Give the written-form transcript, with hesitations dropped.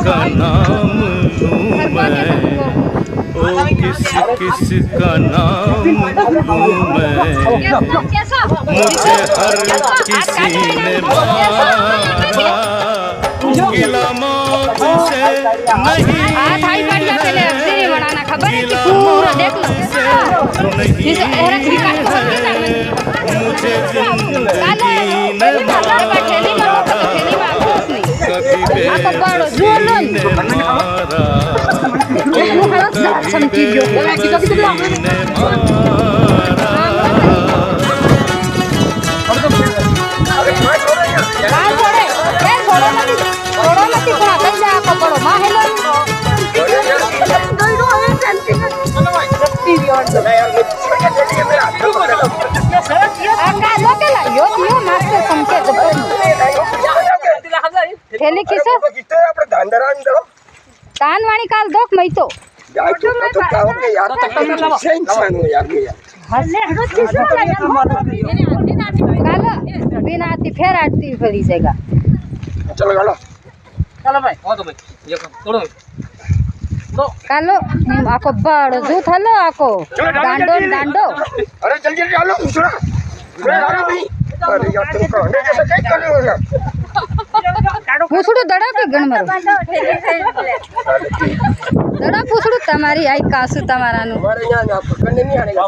का नाम लूं मैं, ओ किस का नाम लूं मैं, मुझे हर किसी ने मारा, गिला मौत से नहीं है, गिला मौत से नहीं है, मुझे जिंदगी ने मारा, कभी बेइज्जती ने मारा, कभी बेइज्जती ने मारा। थैली किसो कान वाणी काल दोक मई तो यार तो क्या हो गया यार से इंसान हो यार मैं काल बिना आती फेर आती फरी जाएगा चलो गालो चलो भाई हो तो भाई ये तोड़ो कालो आको बड़ दूध हलो आको डांडो डांडो अरे जल्दी जल्दी आलो दूसरा मैं आ रहा भाई अरे यार तुम कहने जैसा क्या कर रहे हो यार पूछड़ू दड़ा के गण मरो दड़ा पूछड़ू तुम्हारी आई कासू तुम्हारा नु हमारे यहाँ पकड़ने नहीं आने का